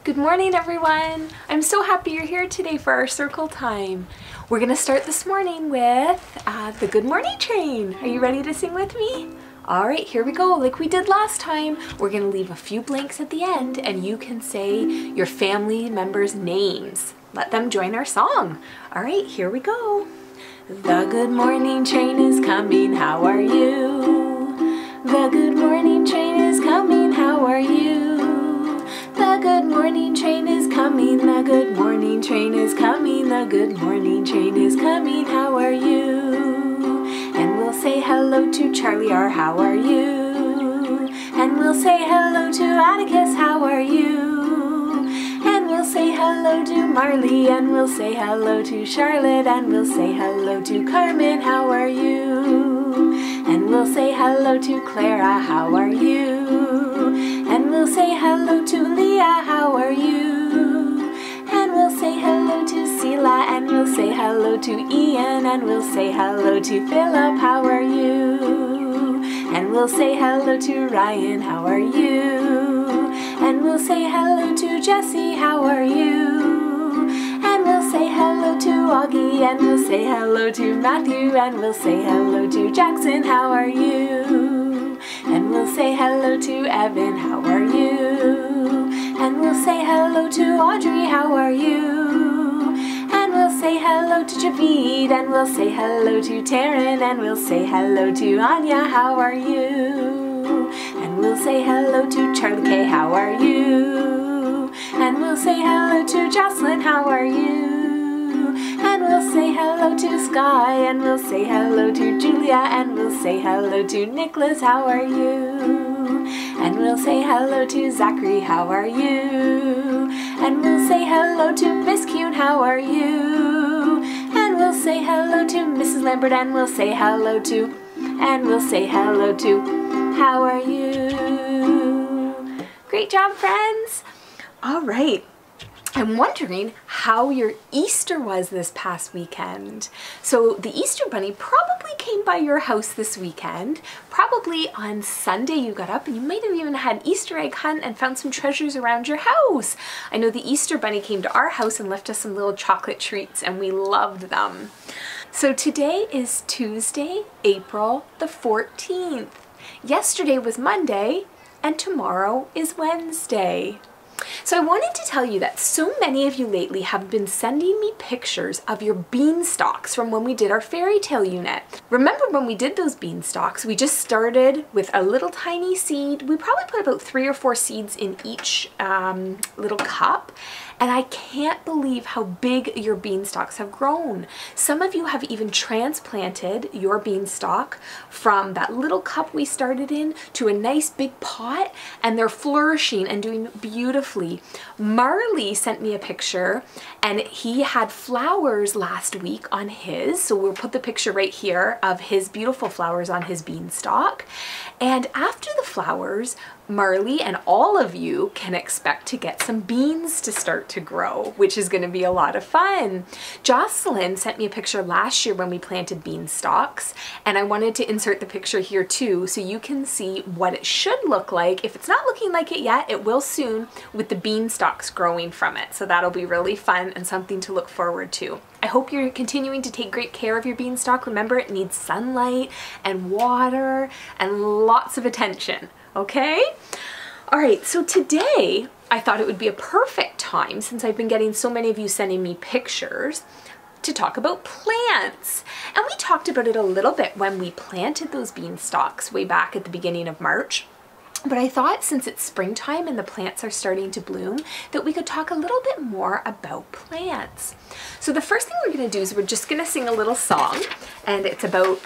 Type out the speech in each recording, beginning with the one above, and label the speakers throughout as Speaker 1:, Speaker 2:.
Speaker 1: Good morning, everyone. I'm so happy you're here today for our circle time. We're gonna start this morning with the Good Morning Train. Are you ready to sing with me? All right, here we go. Like we did last time, we're gonna leave a few blanks at the end and you can say your family members' names. Let them join our song. All right, here we go. The good morning train is coming, how are you? The good morning train is coming, how are you? The good morning train is coming, the good morning train is coming, the good morning train is coming, how are you? And we'll say hello to Charlie, our how are you? And we'll say hello to Atticus, how are you? And we'll say hello to Marley, and we'll say hello to Charlotte, and we'll say hello to Carmen, how are you? And we'll say hello to Clara, how are you? And we'll say hello to Leah, how are you? And we'll say hello to Sela, and we'll say hello to Ian, and we'll say hello to Philip, how are you? And we'll say hello to Ryan, how are you? And we'll say hello to Jesse, how are you? And we'll say hello to Augie, and we'll say hello to Matthew, and we'll say hello to Jackson, how are you? And we'll say hello to Evan, how are you? And we'll say hello to Audrey, how are you? And we'll say hello to Javid, and we'll say hello to Taryn, and we'll say hello to Anya, how are you? And we'll say hello to Charlie K, how are you? And we'll say hello to Jocelyn, how are you? And we'll say hello to Sky, and we'll say hello to Julia, and we'll say hello to Nicholas, how are you? And we'll say hello to Zachary, how are you? And we'll say hello to Miss Kuhn, how are you? And we'll say hello to Mrs. Lambert, and we'll say hello to, how are you? Great job, friends. All right. I'm wondering how your Easter was this past weekend. So the Easter Bunny probably came by your house this weekend. Probably on Sunday you got up and you might have even had an Easter egg hunt and found some treasures around your house. I know the Easter Bunny came to our house and left us some little chocolate treats and we loved them. So today is Tuesday, April the 14th. Yesterday was Monday and tomorrow is Wednesday. So I wanted to tell you that so many of you lately have been sending me pictures of your beanstalks from when we did our fairy tale unit. Remember when we did those beanstalks, we just started with a little tiny seed. We probably put about 3 or 4 seeds in each little cup. And I can't believe how big your beanstalks have grown. Some of you have even transplanted your beanstalk from that little cup we started in to a nice big pot, and they're flourishing and doing beautifully. Marley sent me a picture and he had flowers last week on his, so we'll put the picture right here of his beautiful flowers on his beanstalk. And after the flowers, Marley and all of you can expect to get some beans to start to grow, which is going to be a lot of fun. Jocelyn sent me a picture last year when we planted beanstalks, and I wanted to insert the picture here too so you can see what it should look like. If it's not looking like it yet, it will soon with the beanstalks growing from it. So that'll be really fun and something to look forward to. I hope you're continuing to take great care of your beanstalk. Remember, it needs sunlight and water and lots of attention. Okay? All right, so today I thought it would be a perfect time, since I've been getting so many of you sending me pictures, to talk about plants. And we talked about it a little bit when we planted those beanstalks way back at the beginning of March. But I thought since it's springtime and the plants are starting to bloom, that we could talk a little bit more about plants. So the first thing we're going to do is we're just going to sing a little song, and it's about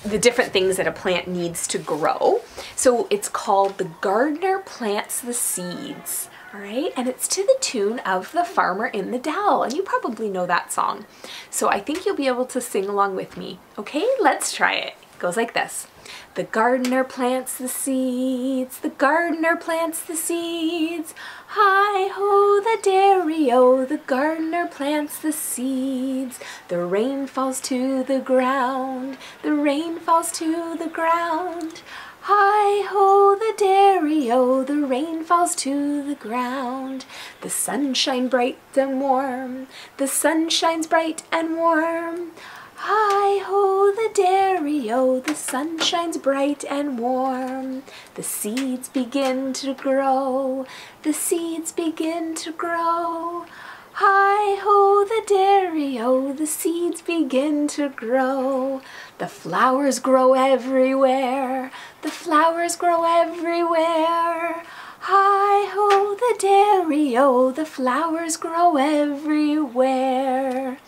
Speaker 1: the different things that a plant needs to grow. So it's called The Gardener Plants the Seeds. All right, and it's to the tune of The Farmer in the Dell, and you probably know that song. So I think you'll be able to sing along with me. Okay, let's try it. It goes like this. The gardener plants the seeds, the gardener plants the seeds. Hi-ho, the dairy-o, the gardener plants the seeds. The rain falls to the ground, the rain falls to the ground. Hi-ho, the dairy-o, the rain falls to the ground. The sun shines bright and warm, the sun shines bright and warm. Hi-ho, the dairy-o, the sun shines bright and warm. The seeds begin to grow, the seeds begin to grow. Hi-ho, the dairy-o, the seeds begin to grow. The flowers grow everywhere, the flowers grow everywhere. Hi-ho, the dairy-o, the flowers grow everywhere.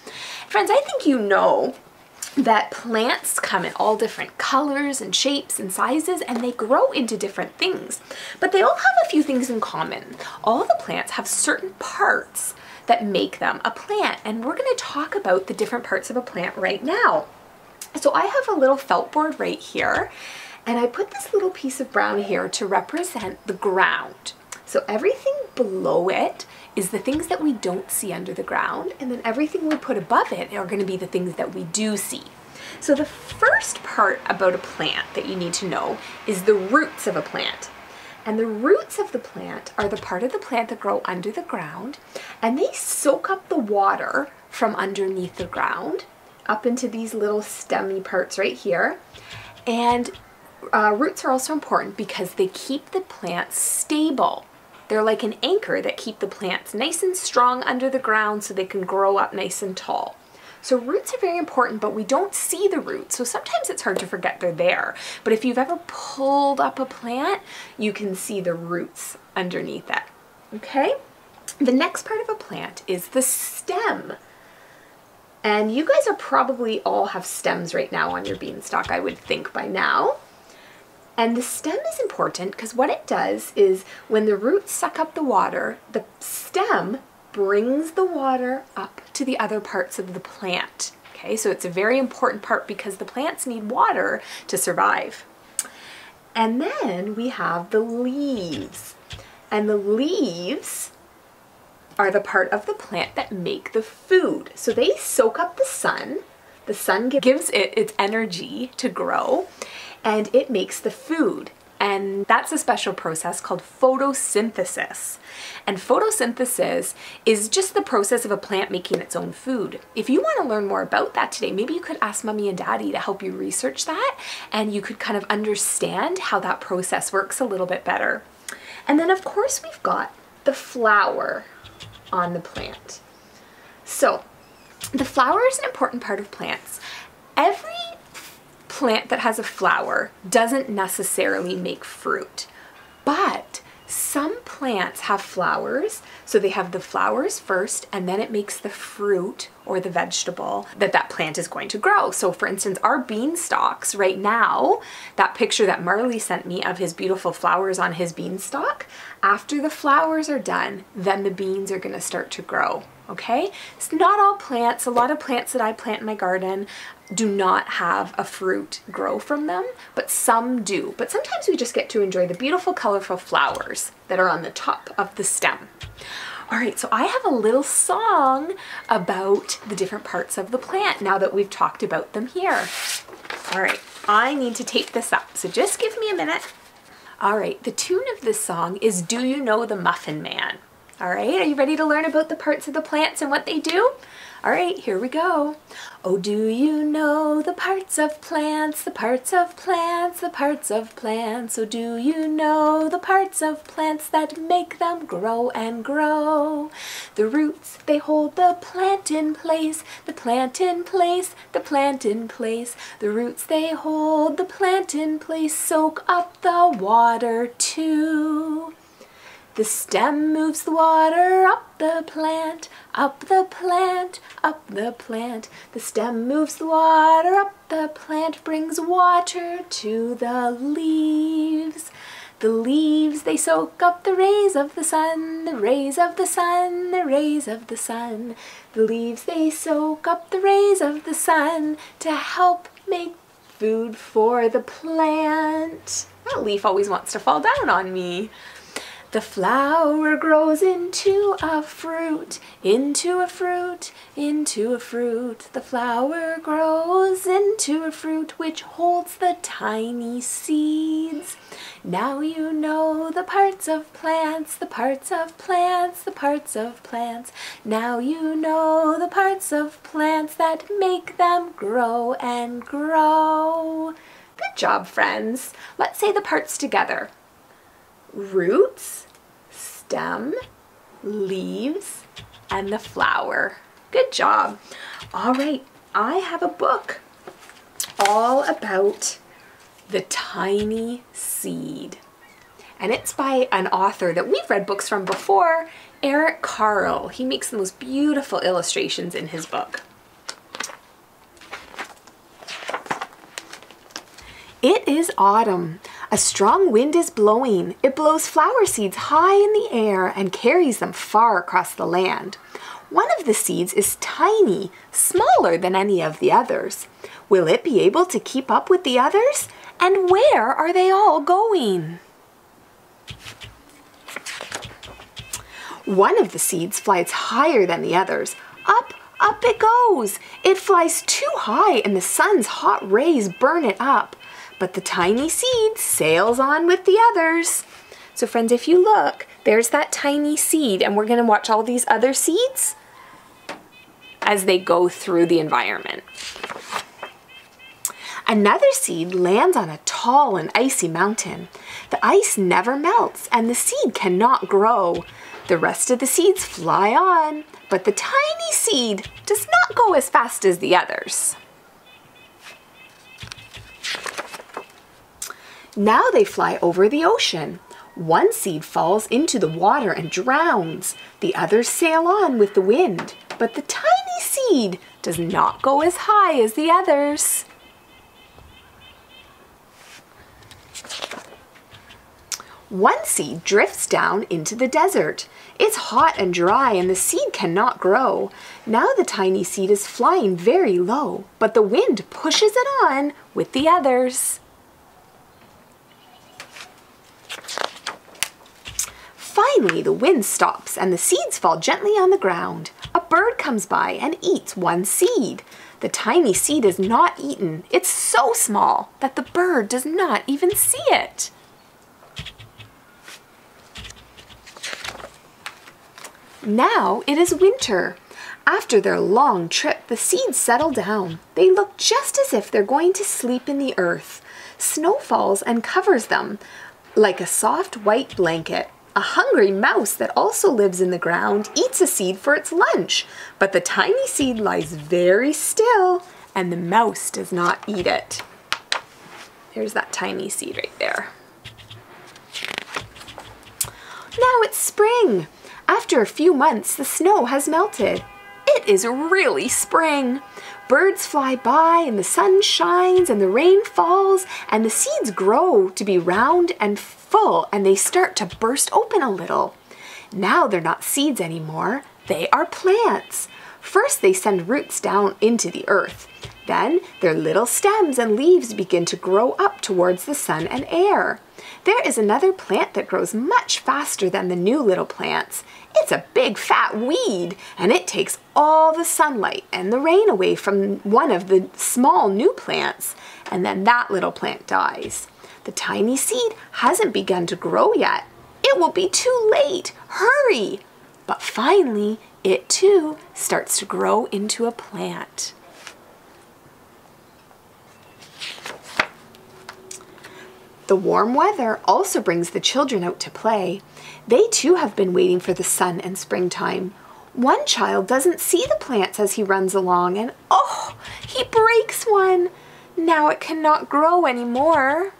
Speaker 1: Friends, I think you know that plants come in all different colors and shapes and sizes, and they grow into different things. But they all have a few things in common. All the plants have certain parts that make them a plant, and we're going to talk about the different parts of a plant right now. So I have a little felt board right here, and I put this little piece of brown here to represent the ground. So everything below it is the things that we don't see under the ground, and then everything we put above it are going to be the things that we do see. So the first part about a plant that you need to know is the roots of a plant. And the roots of the plant are the part of the plant that grow under the ground, and they soak up the water from underneath the ground up into these little stemmy parts right here. And roots are also important because they keep the plant stable. They're like an anchor that keep the plants nice and strong under the ground so they can grow up nice and tall. So roots are very important, but we don't see the roots. So sometimes it's hard to forget they're there. But if you've ever pulled up a plant, you can see the roots underneath it. Okay? The next part of a plant is the stem. And you guys are probably all have stems right now on your beanstalk, I would think by now. And the stem is important because what it does is when the roots suck up the water, the stem brings the water up to the other parts of the plant. Okay, so it's a very important part because the plants need water to survive. And then we have the leaves. And the leaves are the part of the plant that make the food. So they soak up the sun. The sun gives it its energy to grow, and it makes the food. And that's a special process called photosynthesis. And photosynthesis is just the process of a plant making its own food. If you want to learn more about that today, maybe you could ask Mommy and Daddy to help you research that, and you could kind of understand how that process works a little bit better. And then of course we've got the flower on the plant. So the flower is an important part of plants. Every plant that has a flower doesn't necessarily make fruit, but some plants have flowers, so they have the flowers first and then it makes the fruit or the vegetable that plant is going to grow. So for instance, our beanstalks right now, that picture that Marley sent me of his beautiful flowers on his beanstalk, after the flowers are done, then the beans are going to start to grow. Okay? It's not all plants. A lot of plants that I plant in my garden do not have a fruit grow from them, but some do. But sometimes we just get to enjoy the beautiful, colorful flowers that are on the top of the stem. All right, so I have a little song about the different parts of the plant now that we've talked about them here. All right, I need to tape this up, so just give me a minute. All right, the tune of this song is Do You Know the Muffin Man? All right, are you ready to learn about the parts of the plants and what they do? All right, here we go. Oh, do you know the parts of plants, the parts of plants, the parts of plants? Oh, do you know the parts of plants that make them grow and grow? The roots, they hold the plant in place, the plant in place, the plant in place. The roots, they hold the plant in place, soak up the water too. The stem moves the water up the plant, up the plant, up the plant. The stem moves the water up the plant, brings water to the leaves. The leaves, they soak up the rays of the sun, the rays of the sun, the rays of the sun. The leaves, they soak up the rays of the sun to help make food for the plant. That leaf always wants to fall down on me. The flower grows into a fruit, into a fruit, into a fruit. The flower grows into a fruit which holds the tiny seeds. Now you know the parts of plants, the parts of plants, the parts of plants. Now you know the parts of plants that make them grow and grow. Good job, friends. Let's say the parts together. Roots, stem, leaves, and the flower. Good job. All right, I have a book all about the tiny seed. And it's by an author that we've read books from before, Eric Carle. He makes the most beautiful illustrations in his book. It is autumn. A strong wind is blowing. It blows flower seeds high in the air and carries them far across the land. One of the seeds is tiny, smaller than any of the others. Will it be able to keep up with the others? And where are they all going? One of the seeds flies higher than the others. Up, up it goes. It flies too high and the sun's hot rays burn it up. But the tiny seed sails on with the others. So friends, if you look, there's that tiny seed, and we're going to watch all these other seeds as they go through the environment. Another seed lands on a tall and icy mountain. The ice never melts, and the seed cannot grow. The rest of the seeds fly on, but the tiny seed does not go as fast as the others. Now they fly over the ocean. One seed falls into the water and drowns. The others sail on with the wind, but the tiny seed does not go as high as the others. One seed drifts down into the desert. It's hot and dry and the seed cannot grow. Now the tiny seed is flying very low, but the wind pushes it on with the others. Finally, the wind stops and the seeds fall gently on the ground. A bird comes by and eats one seed. The tiny seed is not eaten. It's so small that the bird does not even see it. Now it is winter. After their long trip, the seeds settle down. They look just as if they're going to sleep in the earth. Snow falls and covers them like a soft white blanket. A hungry mouse that also lives in the ground eats a seed for its lunch, but the tiny seed lies very still and the mouse does not eat it. There's that tiny seed right there. Now it's spring. After a few months, the snow has melted. It is really spring. Birds fly by and the sun shines and the rain falls and the seeds grow to be round and full and they start to burst open a little. Now they're not seeds anymore. They are plants. First they send roots down into the earth. Then their little stems and leaves begin to grow up towards the sun and air. There is another plant that grows much faster than the new little plants. It's a big fat weed, and it takes all the sunlight and the rain away from one of the small new plants, and then that little plant dies. The tiny seed hasn't begun to grow yet. It will be too late. Hurry! But finally, it too starts to grow into a plant. The warm weather also brings the children out to play. They too have been waiting for the sun and springtime. One child doesn't see the plants as he runs along and oh, he breaks one. Now it cannot grow anymore.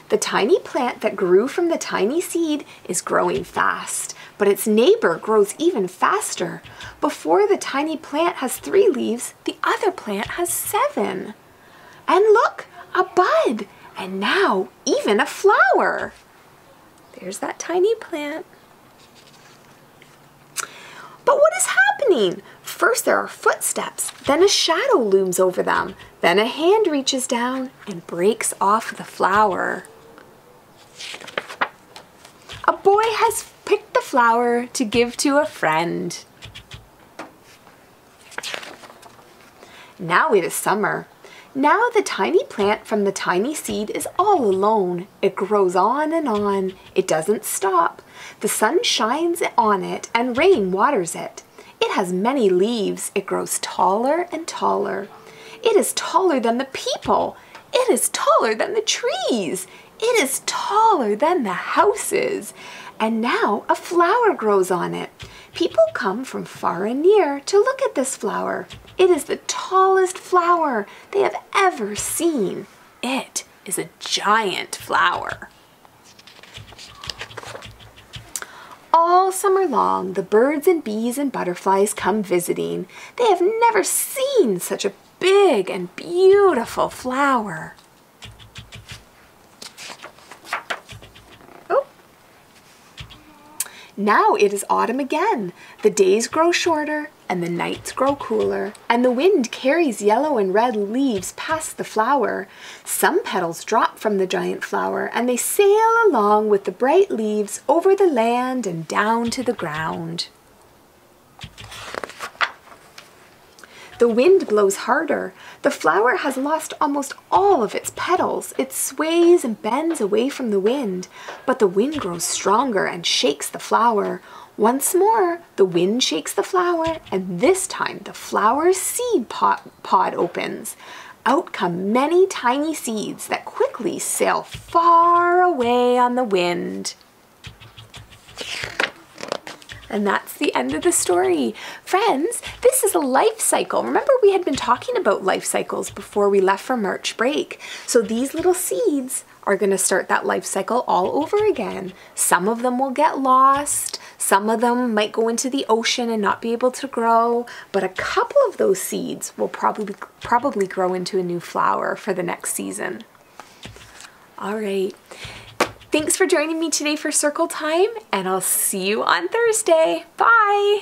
Speaker 1: The tiny plant that grew from the tiny seed is growing fast, but its neighbor grows even faster. Before the tiny plant has 3 leaves, the other plant has 7. And look, a bud, and now even a flower. There's that tiny plant. But what is happening? First there are footsteps, then a shadow looms over them, then a hand reaches down and breaks off the flower. A boy has picked the flower to give to a friend. Now it is summer. Now the tiny plant from the tiny seed is all alone. It grows on and on. It doesn't stop. The sun shines on it and rain waters it. It has many leaves. It grows taller and taller. It is taller than the people. It is taller than the trees. It is taller than the houses. And now a flower grows on it. People come from far and near to look at this flower. It is the tallest flower they have ever seen. It is a giant flower. All summer long, the birds and bees and butterflies come visiting. They have never seen such a big and beautiful flower. Now it is autumn again. The days grow shorter and the nights grow cooler, and the wind carries yellow and red leaves past the flower. Some petals drop from the giant flower and they sail along with the bright leaves over the land and down to the ground. The wind blows harder. The flower has lost almost all of its petals. It sways and bends away from the wind, but the wind grows stronger and shakes the flower. Once more, the wind shakes the flower, and this time the flower's seed pod opens. Out come many tiny seeds that quickly sail far away on the wind. And that's the end of the story. Friends, this is a life cycle. Remember, we had been talking about life cycles before we left for March break. So these little seeds are going to start that life cycle all over again. Some of them will get lost. Some of them might go into the ocean and not be able to grow. But a couple of those seeds will probably grow into a new flower for the next season. All right. Thanks for joining me today for Circle Time, and I'll see you on Thursday. Bye!